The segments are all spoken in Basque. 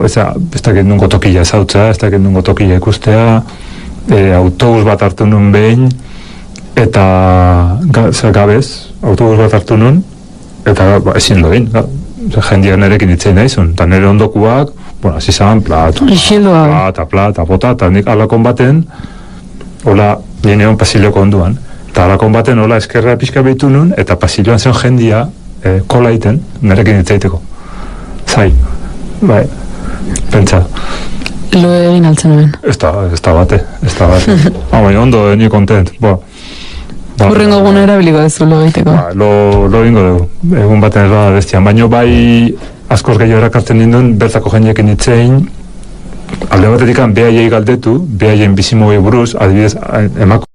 Ez dakit nungo tokila ezautzea, ez dakit nungo tokila ikustea, autobus bat hartu nun behin, eta gabez, autobus bat hartu nun, eta ezin doin, jendean nerekin itzein nahizun, eta nire ondokuak, hasi zaban plata, bota, eta nik alakon baten, hola, gineon pasiloko onduan, eta alakon baten hola eskerra pixka behitu nun, eta pasiloan zen jendia kola iten, nerekin itzaiteko. Zai, bai, pentsa. Lo egin altzen nuen? Ez da bate. Ondo, ni kontent. Urrengo guna erabiliko dezu lo egiteko? Lo egingo dugu, egun baten ez bada bestian. Baina bai askoz gehiago erakartzen ninduen, bertako jendeekin itzein, alde batetik behaiei galdetu, behaien bizimogei buruz, adibidez, emako.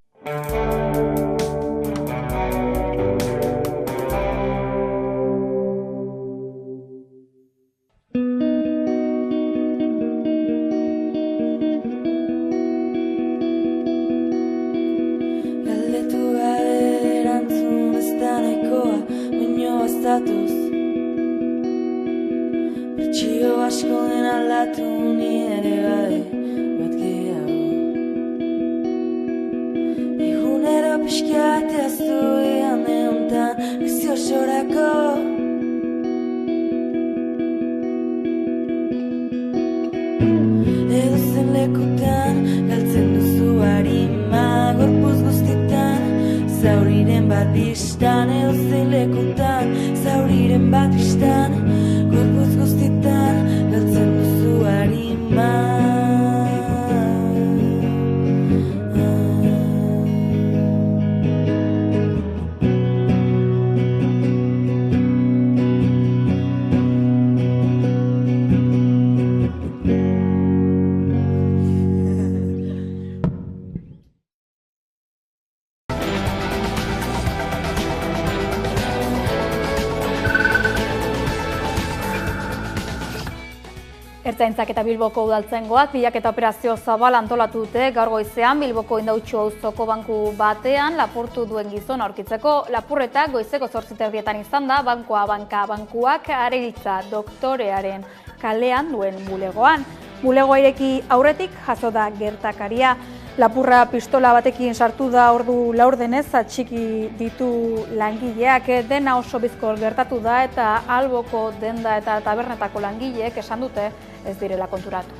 Ertzaintzak eta Bilboko udaltzaingoak bilaketa operazio zabal antolatu dute gaur goizean Bilboko Indautxu auzoko banku batean lapurtu duen gizona aurkitzeko. Lapurreta goizeko 8:00 izan da bankuak Areiltza doktorearen kalean duen bulegoan. Bulegoa ireki aurretik jaso da gertakaria. Lapurra pistola batekin sartu da ordu laurdenez atxiki ditu langileak. Dena oso bizkor gertatu da eta Alboko denda eta tabernetako langileek esan dute ez direla konturatu.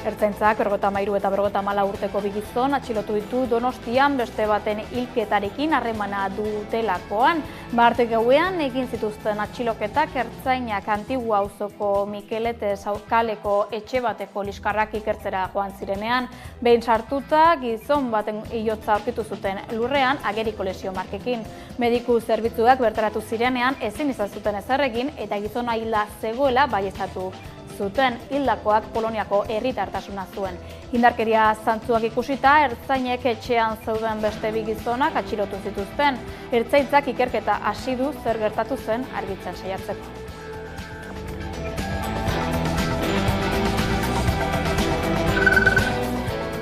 Ertzaintzak 53 eta 54 urteko bi gizon atxilotu ditu Donostian beste baten hilketarekin harremana dutelakoan. Barte gauean egin zituzten atxiloketak ertzainak Antigua auzoko Mikelete kaleko etxe bateko liskarrak ikertzera joan zirenean. Behin sartuta gizon baten hilotza aurkitu zuten lurrean ageriko lesio markekin. Mediku zerbitzuak bertaratu zirenean ezin izan zuten ezer egin eta gizona hilda zegoela baieztatu zuten. Hildakoak Poloniako herritartasuna zuen. Indarkeria zantzuak ikusita, ertzainek etxean zeuden beste bi gizonak atxilotu zituzten. Ertzaintzak ikerketa hasi du zer gertatu zen argitzen saiatzeko.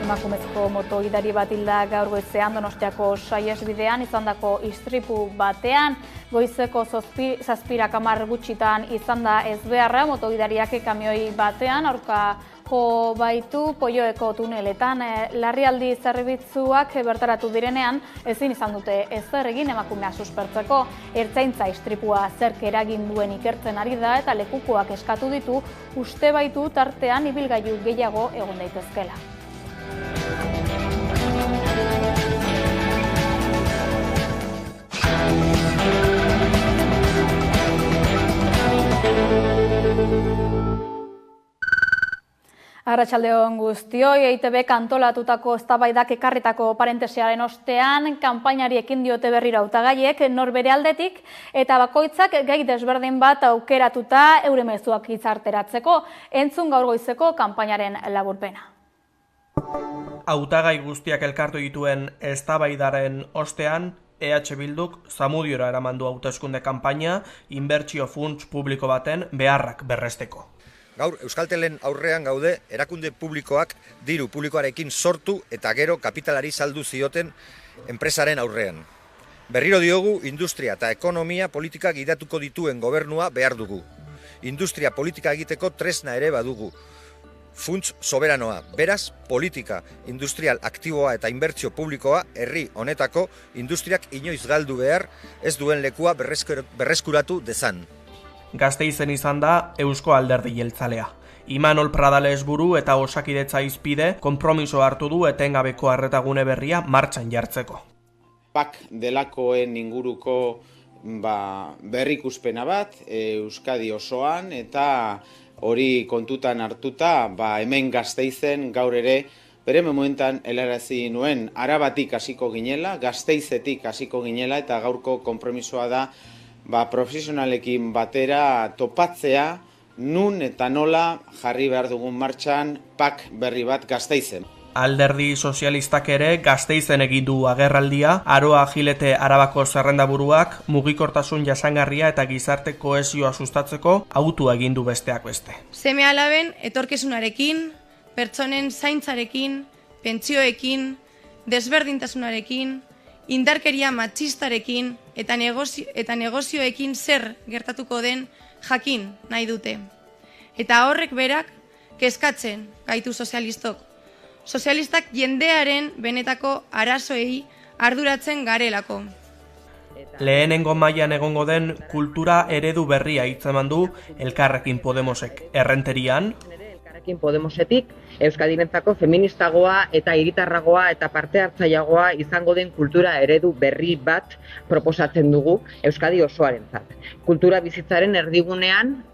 Emakumezko moto-gidari bat hilda gaur goizean Donostiako saihesbidean izandako istripu batean. Goizeko 7:10 gutxitan izan da ezbeharra, motogidariak kamioi batean aurka jo baitu Poioeko tuneletan. Larrialdi zerbitzuak bertaratu direnean ezin izan dute ezer egin emakumea suspertzeko. Ertzaintza istripua zerk eragin duen ikertzen ari da eta lekukoak eskatu ditu uste baitu tartean ibilgailu gehiago egon daitezkela. Arratsaldeon guztioi, EITBek antolatutako eztabaidak ekarritako parentesiaren ostean, kanpainari ekin diote berriro hautagaiek norbere aldetik eta bakoitzak gai desberdin bat aukeratuta euren mezuak hitzarteratzeko. Entzun gaur goizeko kanpainaren laburpena. Hautagai guztiak elkartu dituen eztabaidaren ostean, EH Bilduk Zamudiora eraman du hauteskunde kanpaina inbertsio funts publiko baten beharrak berresteko. Gaur Euskaltelen aurrean gaude erakunde publikoak diru publikoarekin sortu eta gero kapitalari saldu zioten enpresaren aurrean. Berriro diogu, industria eta ekonomia politika gidatuko dituen gobernua behar dugu. Industria politika egiteko tresna ere badugu. Funts soberanoa, beraz, politika industrial aktiboa eta inbertsio publikoa herri honetako industriak inoiz galdu behar ez duen lekua berreskuratu dezan. Gasteizen izan da Eusko Alderdi Jeltzalea. Imanol Pradales buru eta Osakidetza izpide konpromiso hartu du etengabeko arretagune berria martxan jartzeko. PAK delakoen inguruko berrikuspena bat Euskadi osoan eta hori kontutan hartuta hemen Gasteizen gaur ere bere momentan helarazi nuen Arabatik hasiko ginela, Gasteizetik hasiko ginela eta gaurko konpromisoa da profesionalekin batera topatzea nun eta nola jarri behar dugun martxan PAK berri bat Gasteizen. Alderdi sozialistak ere Gasteizen egin du agerraldia, Aroa Gilete Arabako zerrendaburuak mugikortasun jasangarria eta gizarte kohesioa sustatzeko autua egin du besteak beste. Seme-alaben etorkizunarekin, pertsonen zaintzarekin, pentsioekin, desberdintasunarekin, indarkeria matxistarekin eta negozioekin zer gertatuko den jakin nahi dute. Eta horrek berak kezkatzen gaitu sozialistok. Sozialistak jendearen benetako arazoei arduratzen garelako. Lehenengo mailan egongo den kultura eredu berria hitzeman du Elkarrekin Podemosek Errenterian. Elkarrekin Podemosetik Euskadirentzako feministagoa eta hiritarragoa eta parte hartzaileagoa izango den kultura eredu berri bat proposatzen dugu Euskadi osoarentzat. Kultura bizitzaren erdigunean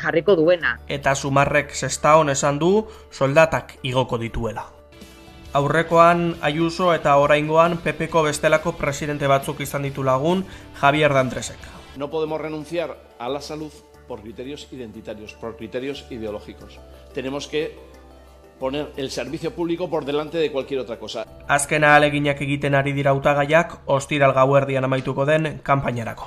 jarriko duena. Eta Sumarrek Sestaon esan du soldatak igoko dituela. Aurrekoan Ayuso eta oraingoan PPko bestelako presidente batzuk izan ditu lagun Javier de Andresek. No podemos renunciar a la salud por criterios identitarios, por criterios ideológicos. Tenemos que poner el servicio público por delante de cualquier otra cosa. Azken ahaleginak egiten ari dira hautagaiak ostiral gauerdian amaituko den kanpainarako.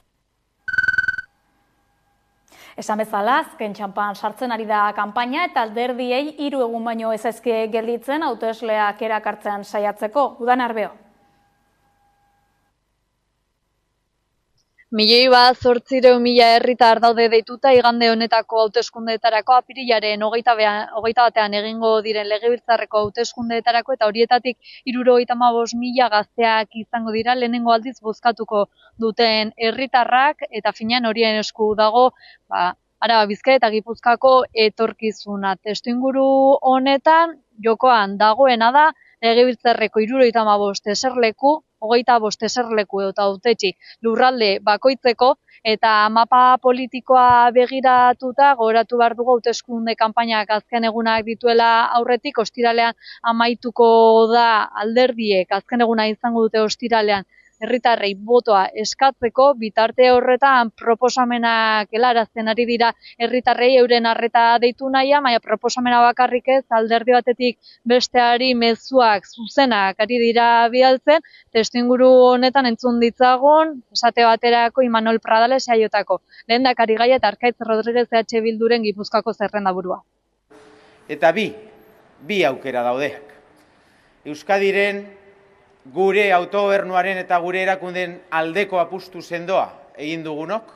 Esan bezala, azken txanpan sartzen ari da kanpaina eta alderdiei 3 egun baino ez zaizkie gelditzen hautesleak erakartzean saiatzeko. Udan Arbeo. 1.800.000 herritar daude deituta igande honetako hauteskundeetarako apirilaren 21ean egingo diren legebiltzarreko hauteskundeetarako eta horietatik 75.000 gazteak izango dira lehenengo aldiz bozkatuko duten herritarrak eta finean horien esku dago Araba, Bizkaia eta Gipuzkoako etorkizuna. Testuinguru honetan jokoan dagoena da legebiltzarreko 75 eserleku, 25 eserleku eta hautetsi lurralde bakoitzeko eta mapa politikoa begiratuta gogoratu behar dugu hauteskunde kanpainak azken egunak dituela aurretik, ostiralean amaituko da alderdiek azken eguna izango dute ostiralean herritarrei botoa eskatzeko, bitarte horretan proposamenak helarazten ari dira herritarrei euren arreta deitu nahia, baina proposamena bakarrik ez, alderdi batetik besteari mezuak zuzenak ari dira bidaltzen, testuinguru honetan entzun ditzagun, esate baterako Imanol Pradales jaiotako, lehendakari gaia eta Arkaitz Rodriguez EH Bilduren Gipuzkoako zerrendaburua. Eta bi aukera daudeak. Euskadiren gure autogobernuaren eta gure erakundeen aldeko apustu sendoa egin dugunok,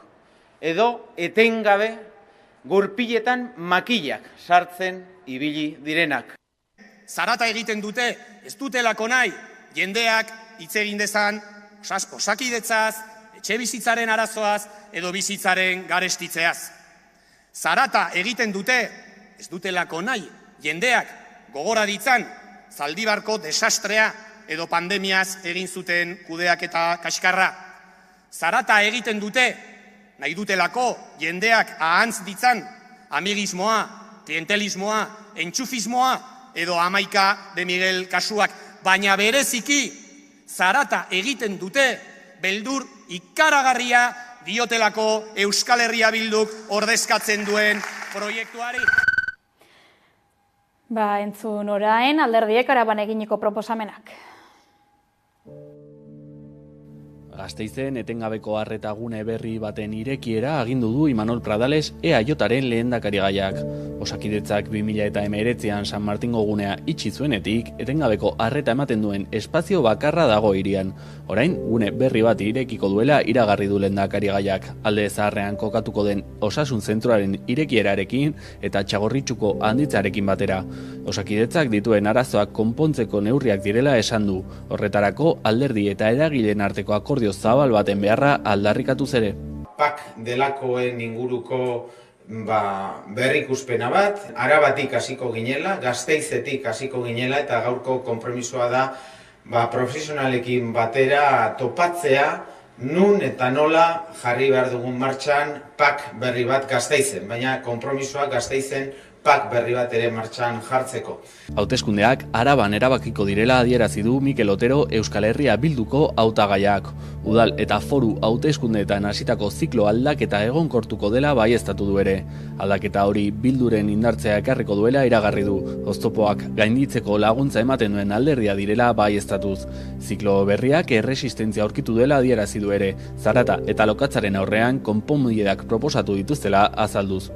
edo etengabe gurpiletan makilak sartzen ibili direnak. Zarata egiten dute, ez dutelako nahi, jendeak hitz egin dezan osakidetzaz, etxe bizitzaren arazoaz edo bizitzaren garestitzeaz. Zarata egiten dute, ez dutelako nahi, jendeak gogora ditzan Zaldibarko desastrea edo pandemiaz egin zuten kudeak eta kaskarra. Zarata egiten dute, nahi dutelako jendeak ahantz ditzan amigismoa, klientelismoa, entxufismoa edo Hamaika de Miguel kasuak, baina bereziki zarata egiten dute beldur ikaragarria diotelako Euskal Herria Bilduk ordezkatzen duen proiektuari. Entzun orain alderdiek Araban eginiko proposamenak. Gasteizen etengabeko arreta gune berri baten irekiera agindu du Imanol Pradales EAJaren lehendakarigaiak. Osakidetzak 2019an San Martingo gunea itxi zuenetik, etengabeko arreta ematen duen espazio bakarra dago hirian. Orain, gune berri bat irekiko duela iragarri du lehendakarigaiak. Alde zaharrean kokatuko den osasun zentroaren irekierarekin eta Txagorritxuko handitzarekin batera. Osakidetzak dituen arazoak konpontzeko neurriak direla esan du. Horretarako alderdi eta eragileen arteko akordio zabal baten beharra aldarrikatuz ere. PAK delakoen inguruko berrikuspena bat, Arabatik hasiko ginela, Gasteizetik hasiko ginela eta gaurko konpromisoa da profesionalekin batera topatzea nun eta nola jarri behar dugun martxan PAK berri bat Gasteizen, baina konpromisoa Gasteizen PAK berri bat ere martxan jartzeko. Hauteskundeak Araban erabakiko direla adierazi du Mikel Otero Euskal Herria Bilduko hautagaiak. Udal eta foru hauteskundeetan hasitako ziklo aldaketa egonkortuko dela baieztatu du ere. Aldaketa hori Bilduren indartzea ekarriko duela iragarri du. Oztopoak gainditzeko laguntza ematen duen alderdia direla baieztatuz. Ziklo berriak erresistentzia aurkitu dela adierazi du ere. Zarata eta Lokatzaren aurrean konponbideak proposatu dituztela azalduz.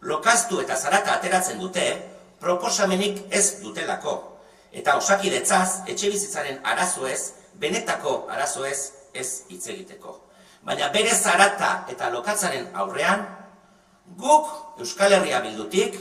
Lokaztu eta Zarata ateratzen dute, proposamenik ez dutelako. Eta Osakidetzaz, etxebizitzaren arazoez, benetako arazoez ez hitz egiteko. Baina bere Zarata eta Lokatzaren aurrean, guk Euskal Herria Bildutik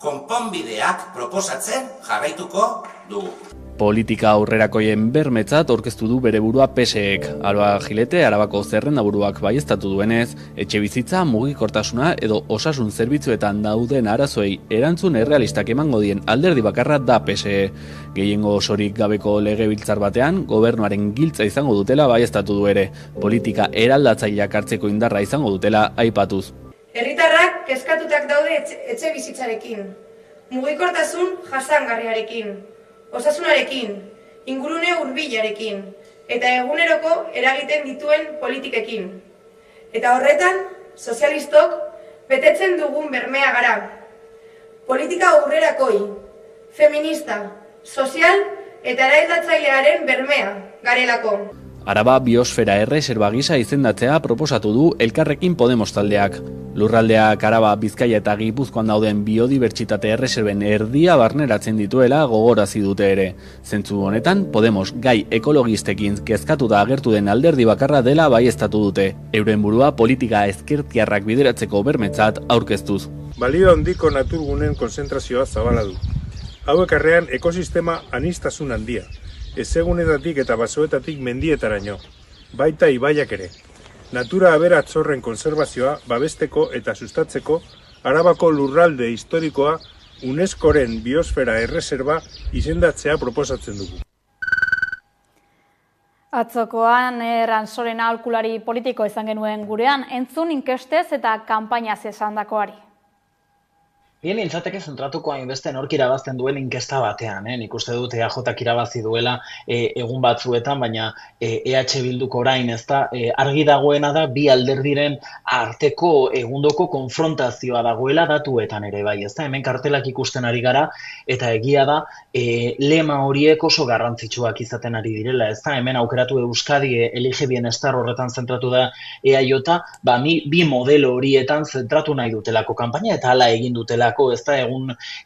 konponbideak proposatzen jarraituko dugu. Politika aurrerakoien bermetzat aurkeztu du bere burua PSEek. Alba Gilete Arabako zerrendaburuak baieztatu duenez, etxebizitza, mugikortasuna edo osasun zerbitzuetan dauden arazoei erantzun errealistak emango dien alderdi bakarra da PSE. Gehiengo osorik gabeko legebiltzar batean, gobernuaren giltza izango dutela baieztatu du ere. Politika eraldatzaileak hartzeko indarra izango dutela aipatuz. Herritarrak kezkatutak daude etxebizitzarekin, mugikortasun jasangarriarekin, osasunarekin, ingurune hurbilarekin eta eguneroko eragiten dituen politikekin. Eta horretan, sozialistok betetzen dugun bermea gara. Politika aurrerakoi, feminista, sozial eta eraldatzailearen bermea garelako. Araba biosfera erreserba gisa izendatzea proposatu du Elkarrekin Podemos taldeak. Lurraldeak Araba, Bizkaia eta Gipuzkoan dauden biodibertsitate erreserben erdia barneratzen dituela gogorazi dute ere. Zentzu honetan, Podemos gai ekologistekin kezkatuta agertu den alderdi bakarra dela baieztatu dute. Euren burua politika ezkertiarrak bideratzeko bermetzat aurkeztuz. Balio handiko naturgunen konzentrazioa zabala du. Hauek arrean ekosistema anistasun handia. Ezegunetatik eta basoetatik mendietaraino, baita ibaiak ere. Natura aberatz horren konserbazioa babesteko eta sustatzeko Arabako lurralde historikoa UNESCOren biosfera erreserba izendatzea proposatzen dugu. Atzokoan Ransoren aholkulari politiko izan genuen gurean, entzun inkestez eta kanpainaz esandakoari. Bien, nintzateke zentratuko hainbeste nork irabazten duen inkesta batean. Nik uste dut EAJak irabazi duela egun batzuetan, baina EH Bilduk orain ez da. Argi dagoena da bi alderdiren arteko egundoko konfrontazioa dagoela datuetan ere bai. Ez da, hemen kartelak ikusten ari gara eta egia da lema horiek oso garrantzitsuak izaten ari direla. Ez da, hemen aukeratu Euskadi elige bienestar horretan zentratu da EAJ, bi modelo horietan zentratu nahi dutelako kanpaina eta hala egin dutela. Ez da,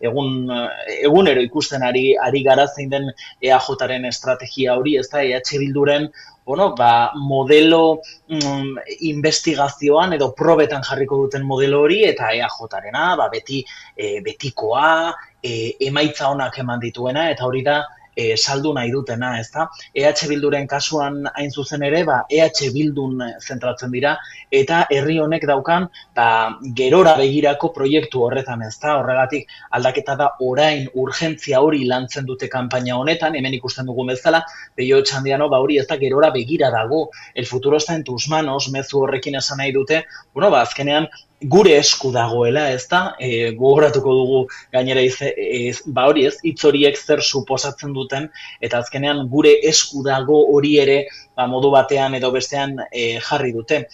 egunero ikusten ari gara zein den EAJaren estrategia hori, ez da, EH Bilduren modelo investigazioan edo probetan jarriko duten modelo hori, eta EAJarena betikoa, emaitza onak eman dituena, eta hori da saldu nahi dutena, ez da. EH Bilduren kasuan hain zuzen ere, EH Bildun zentratzen dira, eta herri honek daukan gerora begirako proiektu horretan, ez da. Horregatik aldaketa da orain urgentzia hori lantzen dute kanpaina honetan, hemen ikusten dugun bezala, Peio Otxandiano hori ez da gerora begira dago, el futuro está en tus manos, mezu horrekin esan nahi dute, azkenean gure esku dagoela, ez da, gogoratuko dugu gainera hori ez, hitz horiek zer suposatzen duten, eta azkenean gure esku dago hori ere modu batean edo bestean jarri dute.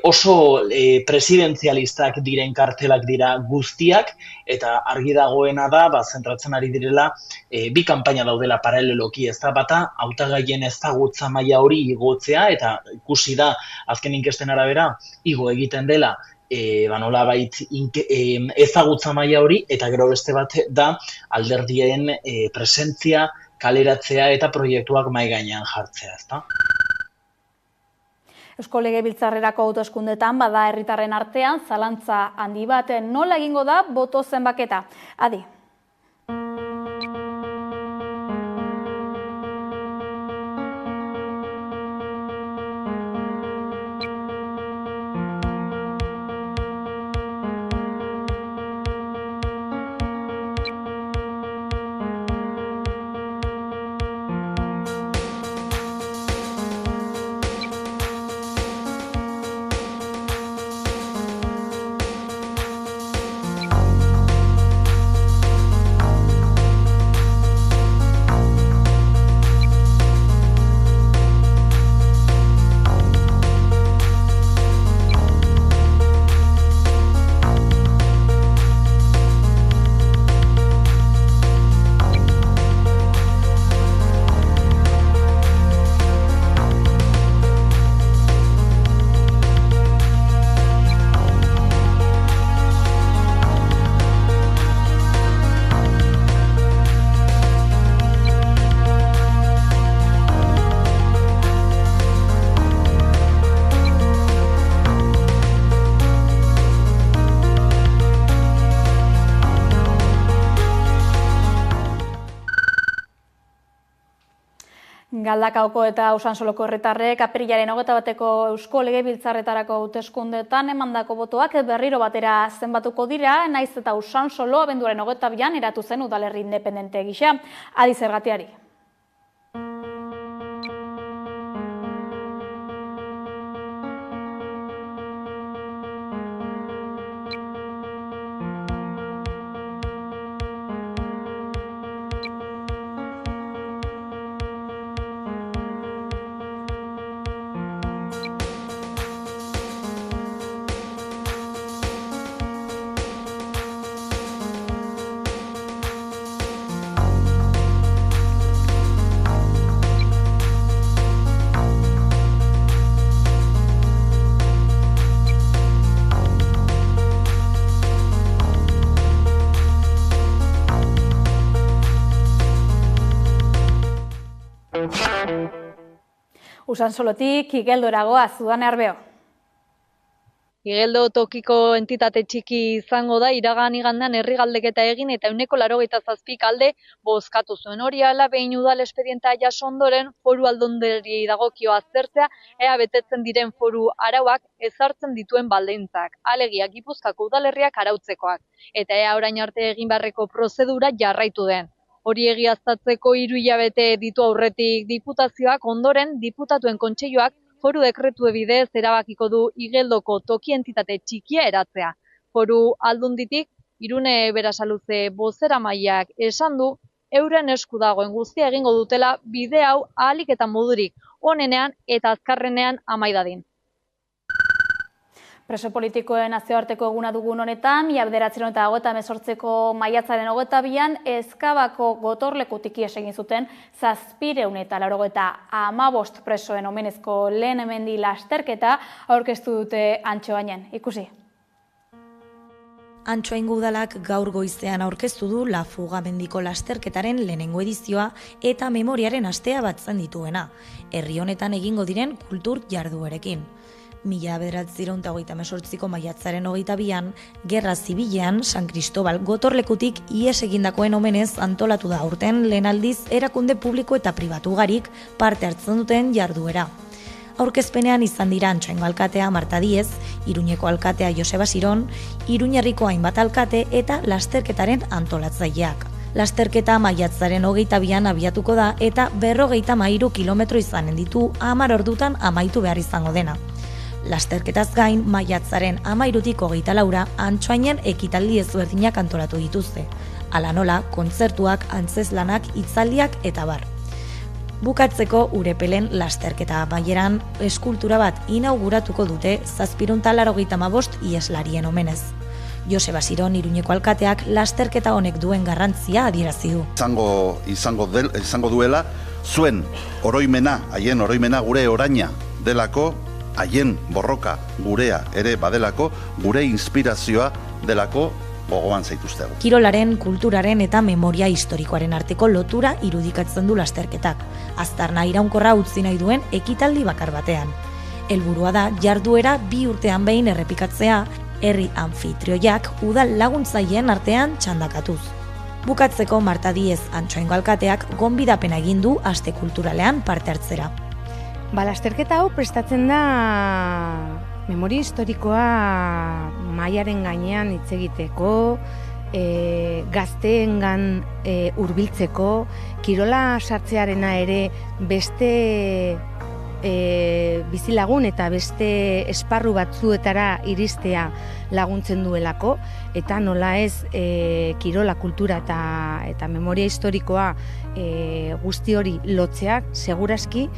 oso presidenzialistak diren kartelak dira guztiak, eta argi dagoena da, zentratzen ari direla, bi kanpaina daudela paraleloki, ez da, bata, hautagaien ezagutza maila hori igotzea, eta ikusi da, azken inkesten arabera, igo egiten dela, nolabait ezagutza maila hori, eta gero beste bat da alderdien presentzia, kaleratzea eta proiektuak mahai gainean jartzea, ezta? Eusko Legebiltzarrerako hauteskundeetan bada herritarren artean zalantza handi bat, nola egingo da boto zenbaketa? Adi. Galdakaoko eta Usansoloko herritarrek apirilaren 21-ko Eusko Legebiltzarretarako hauteskundeetan emandako botoak berriro batera zenbatuko dira, naiz eta Usansolo abenduaren 22an eratu zen udalerri independente gisa. Adi zergatiari. Usansolotik Igeldoragoa, Zudane Arbeo. Igeldo tokiko entitate txiki izango da, iragan igandean herri galdeketa egin eta 97 alde bozkatu zuen. Hori ala behin udal espedientea jaso ondoren foru aldunderi dagokio aztertzea, ea betetzen diren foru arauak ezartzen dituen baldintzak, alegia Gipuzkoako udalerriak arautzekoak, eta ea orain arte egin beharreko prozedura jarraitu den. Hori egiaztatzeko 3 hilabete ditu aurretik diputazioak, ondoren diputatuen kontseiluak foru dekretu bidez erabakiko du Igeldoko toki entitate txikia eratzea. Foru aldunditik Irune Berasaluze bozeramaileak esan du euren esku dagoen guztia egingo dutela bide hau ahalik eta modurik onenean eta azkarrenean amai dadin. Preso politikoen nazioarteko eguna dugun honetan, 1928ko maiatzaren 22an Ezkabako gotorlekutik ihes egin zuten 785 presoen omenezko lehen hemendi lasterketa aurkeztu dute Antxoainen. Ikusi. Antxoaingo udalak gaur goizean aurkeztu du La Fuga mendiko lasterketaren lehenengo edizioa eta memoriaren astea batzen dituena, herri honetan egingo diren kultur jarduerekin. 1928ko maiatzaren 22an, Gerra Zibilean San Cristobal gotorlekutik ihes egindakoen omenez antolatu da aurten lehen aldiz erakunde publiko eta pribatu garik parte hartzen duten jarduera. Aurkezpenean izan dira Antxoaingo alkatea Marta Diez, Iruñeko alkatea Joseba Siron, Iruñerriko hainbat alkate eta lasterketaren antolatzaileak. Lasterketa maiatzaren 22an abiatuko da eta 53 kilometro izanen ditu 10 ordutan amaitu behar izango dena. Lasterketaz gain, maiatzaren 13tik 24ra Antxoainen ekitaldi ezberdinak antolatu dituzte. Hala nola, kontzertuak, antzezlanak, hitzaldiak eta bar. Bukatzeko Urepelen lasterketa amaieran eskultura bat inauguratuko dute 785 ieslarien omenez. Joseba Siron Iruñeko alkateak lasterketa honek duen garrantzia adierazi du. Izango duela zuen oroimena, haien oroimena gure oraina delako, haien borroka gurea ere badelako, gure inspirazioa delako gogoan zaituztegu. Kirolaren, kulturaren eta memoria historikoaren arteko lotura irudikatzen du lasterketak. Aztarna iraunkorra utzi nahi duen ekitaldi bakar batean. Helburua da jarduera 2 urtean behin errepikatzea, herri anfitrioiak udal laguntzaileen artean txandakatuz. Bukatzeko Marta Diez Antsoaingo alkateak gonbidapena egin du aste kulturalean parte hartzera. Lasterketa hau prestatzen da memoria historikoa mailaren gainean hitz egiteko, gazteengan hurbiltzeko, kirola sartzearena ere beste bizilagun eta beste esparru batzuetara iristea laguntzen duelako, eta nola ez kirola, kultura eta memoria historikoa guzti hori lotzeak, seguraski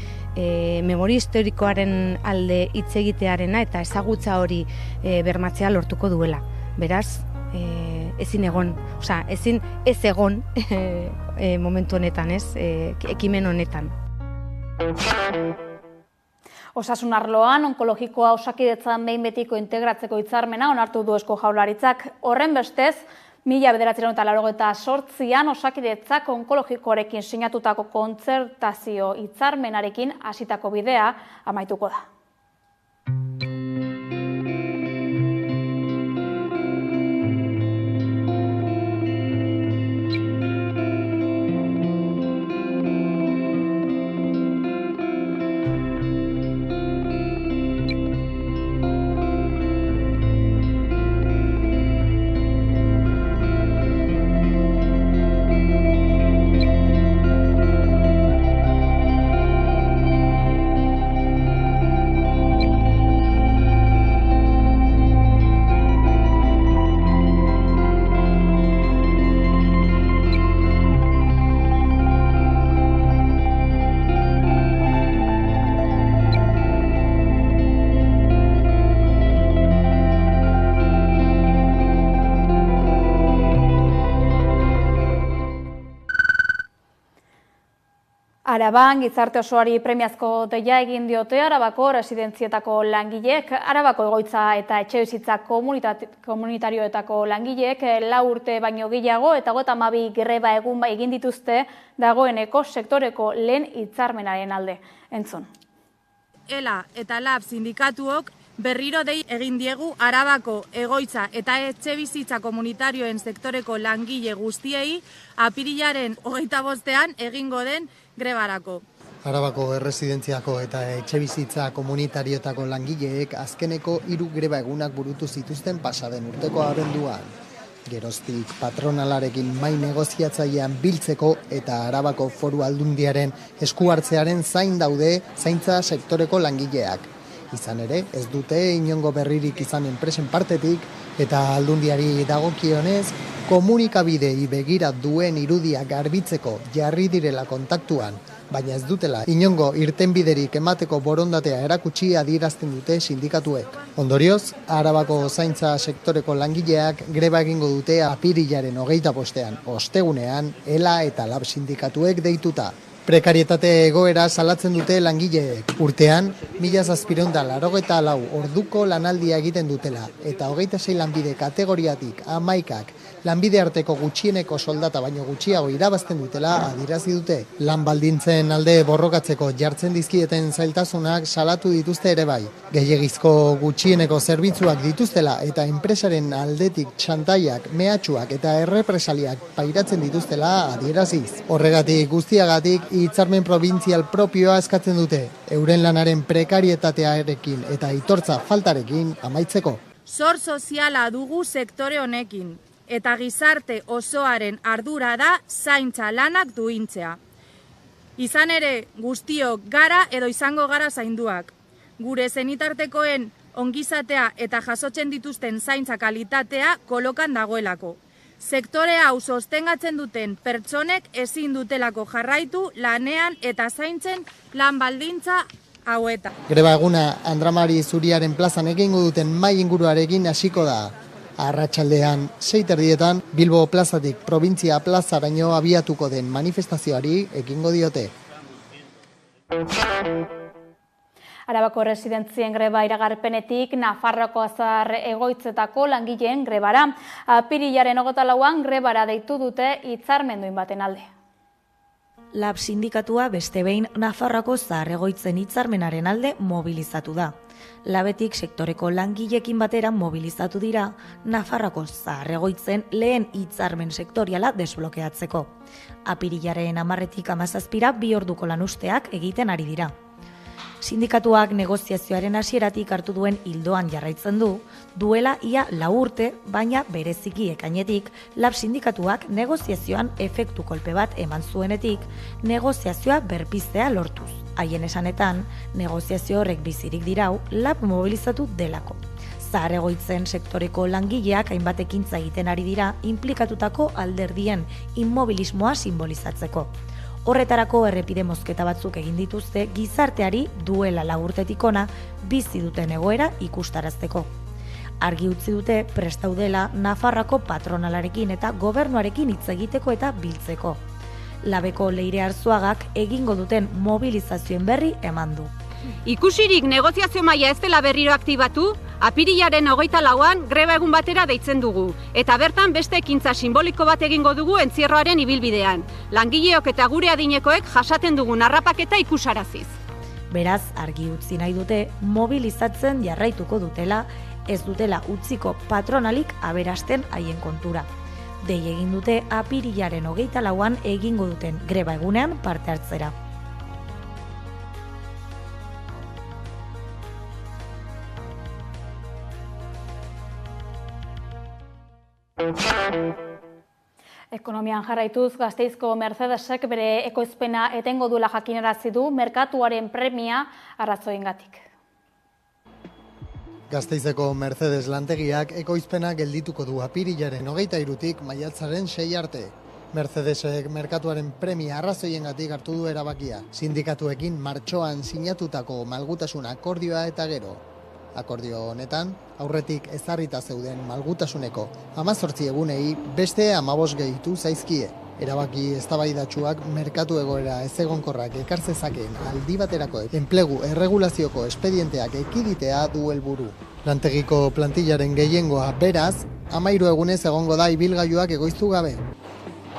memoria historikoaren alde hitz egitearena eta ezagutza hori bermatzea lortuko duela. Beraz, ezin egon momentu honetan, ekimen honetan. Osasun arloan, onkologikoa Osakidetzan behin betiko integratzeko hitzarmena onartu du Eusko Jaurlaritzak. Horren bestez, 1988an Osakidetzak onkologikoarekin sinatutako kontzertazio hitzarmenarekin hasitako bidea amaituko da. Araban, gizarte osoari premiazko deia egin diote Arabako residentzietako langileek, Arabako egoitza eta etxebizitza komunitarioetako langileek 4 urte baino gehiago eta 52 greba egun egin dituzte dagoeneko sektoreko lehen hitzarmenaren alde. Entzun. ELA eta LAB sindikatuok berriro dei egin diegu Arabako egoitza eta etxebizitza komunitarioen sektoreko langile guztiei apirilaren 25ean egingo den grebarako. Arabako erresidentziako eta etxebizitza komunitarioetako langileek azkeneko 3 greba egunak burutu zituzten pasaden urteko abenduan. Geroztik patronalarekin mahai negoziatzailean biltzeko eta Arabako Foru Aldundiaren esku hartzearen zain daude zaintza sektoreko langileak. Izan ere, ez dute inongo berririk izan enpresen partetik eta Aldundiari dagokionez komunikabidei begira duen irudia garbitzeko jarri direla kontaktuan, baina ez dutela inongo irtenbiderik emateko borondatea erakutsi adierazten dute sindikatuek. Ondorioz, Arabako zaintza sektoreko langileak greba egingo dute apirilaren 25ean, ostegunean, ELA eta LAB sindikatuek deituta. Prekarietate egoera salatzen dute langileek. Urtean, 1784 orduko lanaldia egiten dutela eta 26 lanbide kategoriatik 11ak lanbide arteko gutxieneko soldata baino gutxiago irabazten dutela adierazi dute. Lan baldintzen alde borrokatzeko jartzen dizkieten zailtasunak salatu dituzte ere bai. Gehiegizko gutxieneko zerbitzuak dituztela eta enpresaren aldetik txantaiak, mehatxuak eta errepresaliak pairatzen dituztela adieraziz. Horregatik guztiagatik hitzarmen probintzial propioa eskatzen dute, euren lanaren prekarietatearekin eta aitortza faltarekin amaitzeko. Zor soziala dugu sektore honekin, eta gizarte osoaren ardura da zaintza lanak duintzea. Izan ere, guztiok gara edo izango gara zainduak. Gure zenitartekoen ongizatea eta jasotzen dituzten zaintza kalitatea kolokan dagoelako. Sektore hau sostengatzen duten pertsonek ezin dutelako jarraitu lanean eta zaintzen lan baldintza hauetan. Greba eguna Andramari Zuriaren plazan egingo duten mahai inguruarekin hasiko da. Arratsaldean 6:30 Bilbo plazatik probintzia plazaraino abiatuko den manifestazioari ekingo diote. Arabako residentzien greba iragarpenetik Nafarroako zahar egoitzetako langileen grebara. Apirilaren 24an grebara deitu dute hitzarmendu baten alde. Lab sindikatua beste behin Nafarroako zahar egoitzen hitzarmenaren alde mobilizatu da. Labetik sektoreko langileekin batera mobilizatu dira Nafarroako zahar egoitzen lehen hitzarmen sektoriala desblokeatzeko. Apirilaren 10etik 17ra 2 orduko lanuzteak egiten ari dira. Sindikatuak negoziazioaren hasieratik hartu duen ildoan jarraitzen du, duela ia 4 urte, baina bereziki ekainetik, lab sindikatuak negoziazioan efektu kolpe bat eman zuenetik, negoziazioa berpiztea lortuz. Haien esanetan, negoziazio horrek bizirik dirau, lab mobilizatu delako. Zahar egoitzen sektoreko langileak hainbat ekintza egiten ari dira inplikatutako alderdien inmobilismoa simbolizatzeko. Horretarako errepide mozketa batzuk egin dituzte gizarteari duela 4 urtetik ona bizi duten egoera ikustarazteko. Argi utzi dute prestaudela Nafarroako patronalarekin eta gobernuarekin hitz egiteko eta biltzeko. Labeko Leire Arzuagak egingo duten mobilizazioen berri eman du. Ikusirik negoziazio maila ez dela berriro aktibatu, apirilaren 24an greba egun batera deitzen dugu, eta bertan beste ekintza simboliko bat egingo dugu entzierroaren ibilbidean. Langileok eta gure adinekoek jasaten dugun harrapaketa ikusaraziz. Beraz, argi utzi nahi dute mobilizatzen jarraituko dutela, ez dutela utziko patronalik aberasten haien kontura. Dei egin dute apirilaren 24an egingo duten greba egunean parte hartzera. Ekonomian jarraituz, Gasteizko Mercedesek bere ekoizpena etengo duela jakinarazi du merkatuaren premia arrazoiengatik. Gasteizeko Mercedes lantegiak ekoizpena geldituko du apirilaren 23tik maiatzaren 6 arte. Mercedesek merkatuaren premia arrazoiengatik hartu du erabakia. Sindikatuekin martxoan sinatutako malgutasun akordioa eta gero. Akordio honetan, aurretik ezarrita zeuden malgutasuneko 18 egunei beste 15 gehitu zaizkie. Erabaki eztabaidatsuak merkatu egoera ezegonkorrak ekar zezakeen aldi baterako enplegu erregulazioko espedienteak ekiditea du helburu. Lantegiko plantillaren gehiengoa beraz, 13 egunez egongo da ibilgailuak egoiztu gabe.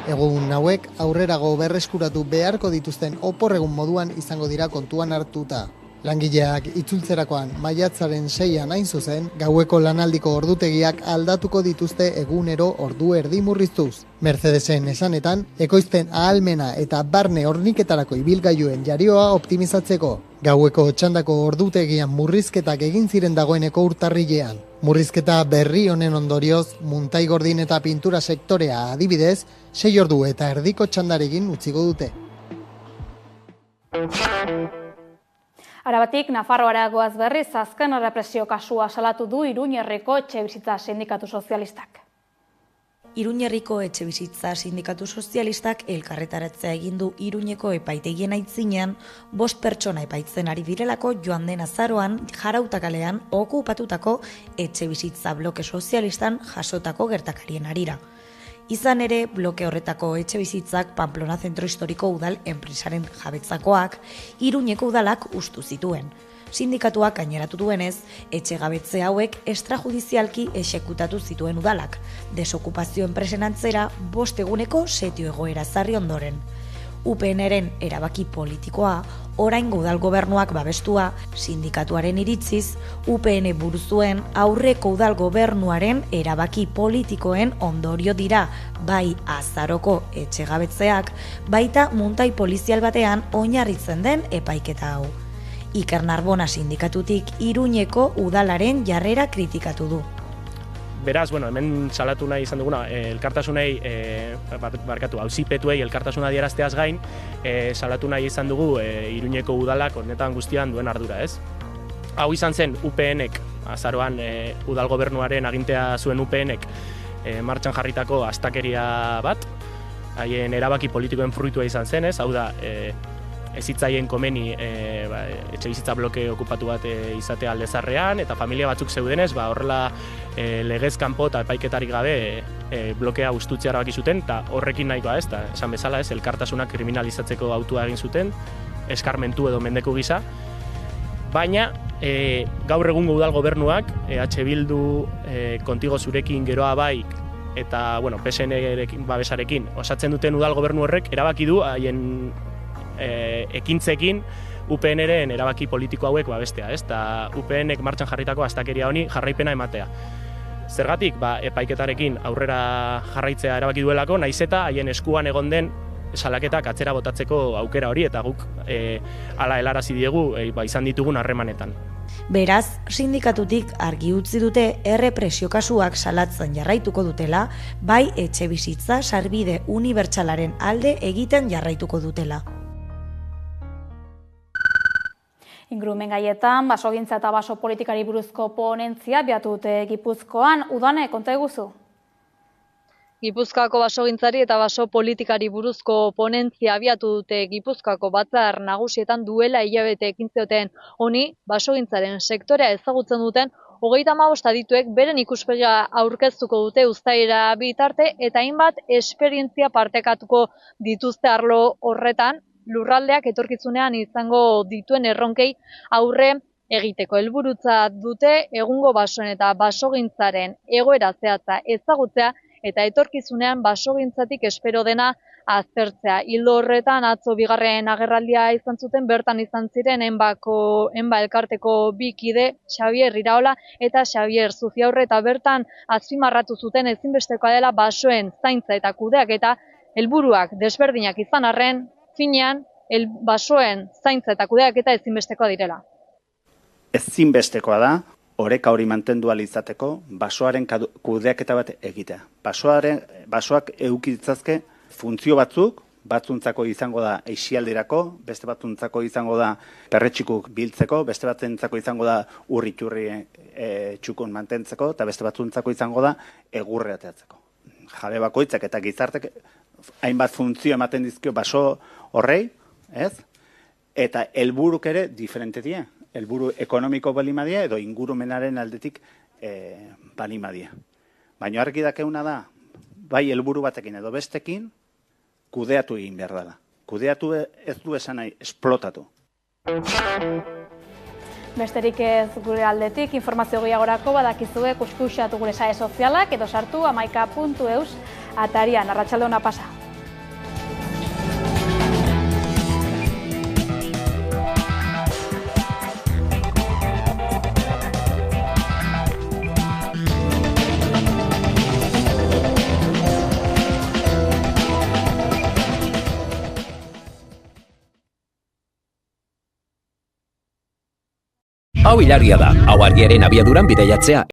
Egun hauek aurrerago berreskuratu beharko dituzten oporregun moduan izango dira kontuan hartuta. Langileak itzultzerakoan maiatzaren 6an hain zuzen, gaueko lanaldiko ordutegiak aldatuko dituzte egunero ordu erdi murriztuz. Mercedesen esanetan, ekoizpen ahalmena eta barne horniketarako ibilgailuen jarioa optimizatzeko. Gaueko txandako ordutegian murrizketak egin ziren dagoeneko urtarrilean. Murrizketa berri honen ondorioz, muntai gordin eta pintura sektorea adibidez, 6 ordu eta erdiko txandarekin utziko dute. Arabatik, Nafarroara goaz berriz azken errepresio kasua salatu du Iruñerriko etxebizitza sindikatu sozialistak. Iruñerriko etxebizitza sindikatu sozialistak elkarretaratzea egin du Iruñeko epaitegien aitzinean 5 pertsona epaitzen ari direlako joan den azaroan Jarautakalean okupatutako etxebizitza bloke sozialistan jasotako gertakarien harira. Izan ere, bloke horretako etxebizitzak Pamplona Zentro Historiko Udal enpresaren jabetzakoak Iruñeko udalak ustu zituen. Sindikatuak gaineratu duenez, etxegabetze hauek extrajudizialki exekutatu zituen udalak, desokupazio enpresen antzera 5 eguneko setio egoera zarri ondoren. UPNren erabaki politikoa, oraingo udal gobernuak babestua, sindikatuaren iritziz, UPN buruzuen aurreko udal gobernuaren erabaki politikoen ondorio dira, bai azaroko etxegabetzeak, baita muntai polizial batean oinarritzen den epaiketa hau. Iker Narbona sindikatutik Iruñeko udalaren jarrera kritikatu du. Beraz, hemen salatu nahi izan duguna, elkartasunei, auzipetuei elkartasuna adierazteaz gain, salatu nahi izan dugu Iruñeko udalak honetan guztian duen ardura, ez? Hau izan zen UPNek, azaroan udal gobernuaren agintea zuen UPNek, martxan jarritako astakeria bat, haien erabaki politikoen fruitua izan zenez, hau da, ez hitzaien komeni etxe bizitza bloke okupatu bat izatea aldezarrean, eta familia batzuk zeudenez, horrela legez kanpo eta epaiketarik gabe blokea hustutzea erabaki zuten, eta horrekin nahikoa ez, esan bezala ez, elkartasunak kriminalizatzeko autua egin zuten, eskarmentu edo mendeku gisa, baina gaur egungo udal gobernuak, EH Bildu, Kontigo Zurekin, Geroa Bai, eta PSN babesarekin osatzen duten udal gobernu horrek erabaki du haien ekintzekin UPN-ren erabaki politiko hauek babestea, ez? Eta UPN-ek martxan jarritako astakeria honi jarraipena ematea. Zergatik, epaiketarekin aurrera jarraitzea erabaki duelako, naiz eta haien eskuan egon den salaketak atzera botatzeko aukera hori, eta guk hala helarazi diegu izan ditugun harremanetan. Beraz, sindikatutik argi utzi dute errepresio kasuak salatzen jarraituko dutela, bai etxebizitza sarbide unibertsalaren alde egiten jarraituko dutela. Ingurumen gaietan, basogintza eta baso politikari buruzko ponentzia abiatu dute Gipuzkoan. Udane, konta eguzu? Gipuzkoako basogintzari eta baso politikari buruzko ponentzia abiatu dute Gipuzkoako batzar nagusietan duela hilabete ekin zioten. Honi, basogintzaren sektorea ezagutzen duten 35 adituek beren ikuspegia aurkeztuko dute uztailera bitarte eta hainbat esperientzia partekatuko dituzte arlo horretan, lurraldeak etorkizunean izango dituen erronkei aurre egiteko helburutza dute egungo basoen eta basogintzaren egoera zehatza ezagutzea eta etorkizunean basogintzatik espero dena aztertzea. Ildo horretan atzo bigarren agerraldia izan zuten, bertan izan ziren Enba elkarteko bi kide, Xabier Iraola eta Xabier Zuziaurre, eta bertan azpimarratu zuten ezinbestekoa dela basoen zaintza eta kudeaketa helburuak desberdinak izan arren, finean basoen zaintza eta kudeaketa ezinbestekoa direla. Ezinbestekoa da oreka hori mantendu ahal izateko basoaren kudeaketa bat egitea. Basoak eduki ditzazke funtzio batzuk, batzuntzako izango da aisialdirako, beste batzuntzako izango da perretxikuk biltzeko, beste batzuntzako izango da urriturri txukun mantentzeko, eta beste batzuntzako izango da egurre ateatzeko. Jabe bakoitzak eta gizartek hainbat funtzio ematen dizkio baso horrei, ez? Eta helburuk ere diferente die. Helburu ekonomiko balimadia edo ingurumenaren aldetik balimadia. Baina argi dakeuna da, bai helburu batekin edo bestekin, kudeatu egin behar dela. Kudeatu ez du esan nahi, esplotatu. Besterik ez gure aldetik, informazio gehiagorako badakizue kuskuxatu gure sare sozialak edo sartu hamaika.eus atarian. Arratsalde ona pasa. Hau hilaria da, hau argiaren abiaduran bidaiatzea